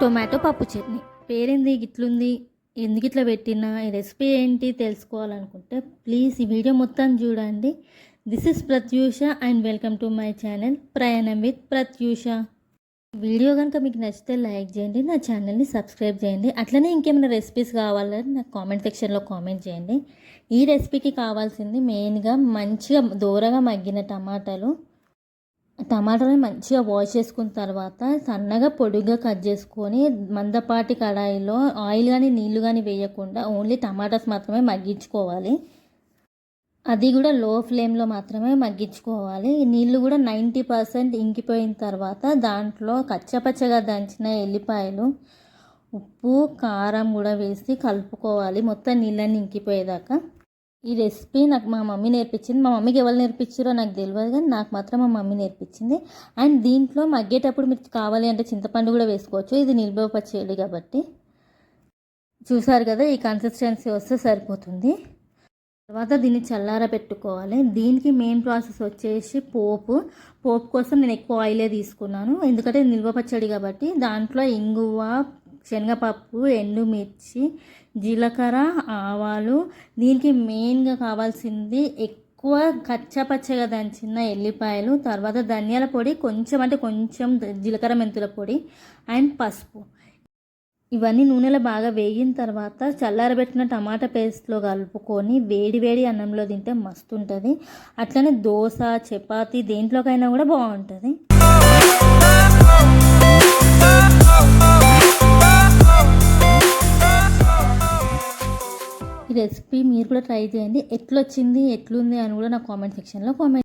Tomato పప్పు చట్నీ. పేరేంది గిట్లుంది, ఎందుకు ఇట్లా పెట్టినా, ఈ రెసిపీ ఏంటి తెలుసుకోవాలనుకుంటే ప్లీజ్ ఈ వీడియో మొత్తం చూడండి. This is Pratyusha and welcome to my channel ప్రయాణం విత్ ప్రత్యూష. వీడియో కనుక మీకు నచ్చితే లైక్ చేయండి, నా ఛానల్ని సబ్స్క్రైబ్ చేయండి. అట్లనే ఇంకేమైనా రెసిపీస్ కావాలని నాకు కామెంట్ సెక్షన్లో కామెంట్ చేయండి. ఈ రెసిపీకి కావాల్సింది మెయిన్గా మంచిగా దూరగా మగ్గిన టమాటాలని మంచిగా వాష్ చేసుకున్న తర్వాత సన్నగా పొడిగా కట్ చేసుకొని మందపాటి కడాయిలో ఆయిల్ కానీ నీళ్ళు కానీ వేయకుండా ఓన్లీ టమాటాస్ మాత్రమే మగ్గించుకోవాలి. అది కూడా లో ఫ్లేమ్లో మాత్రమే మగ్గించుకోవాలి. ఈ నీళ్ళు కూడా 90% ఇంకిపోయిన తర్వాత దాంట్లో కచ్చపచ్చగా దంచిన ఎల్లిపాయలు, ఉప్పు, కారం కూడా వేసి కలుపుకోవాలి మొత్తం నీళ్ళని ఇంకిపోయేదాకా. ఈ రెసిపీ నాకు మా మమ్మీ నేర్పించింది. మా మమ్మీకి ఎవరు నేర్పించారో నాకు తెలియదు, కానీ నాకు మాత్రం మా మమ్మీ నేర్పించింది. అండ్ దీంట్లో మగ్గేటప్పుడు మీరు కావాలి అంటే చింతపండు కూడా వేసుకోవచ్చు. ఇది నిల్వ పచ్చడి కాబట్టి. చూసారు కదా, ఈ కన్సిస్టెన్సీ వస్తే సరిపోతుంది. తర్వాత దీన్ని చల్లార పెట్టుకోవాలి. దీనికి మెయిన్ ప్రాసెస్ వచ్చేసి పోపు కోసం నేను ఎక్కువ ఆయిలే తీసుకున్నాను, ఎందుకంటే నిల్వ పచ్చడి కాబట్టి. దాంట్లో ఇంగువ, శనగపప్పు, ఎండుమిర్చి, జీలకర్ర, ఆవాలు. దీనికి మెయిన్గా కావాల్సింది ఎక్కువ కచ్చపచ్చగా దంచిన ఎల్లిపాయలు, తర్వాత ధనియాల పొడి, కొంచెం జీలకర్ర మెంతుల పొడి అండ్ పసుపు. ఇవన్నీ నూనెలో బాగా వేగిన తర్వాత చల్లారబెట్టిన టమాటా పేస్ట్లో కలుపుకొని వేడి అన్నంలో తింటే మస్తు ఉంటుంది. అట్లనే దోశ, చపాతి దేంట్లోకైనా కూడా బాగుంటుంది. ఈ రెసిపీ మీరు కూడా ట్రై చేయండి. ఎట్లుంది అని కూడా నా కామెంట్ సెక్షన్లో కామెంట్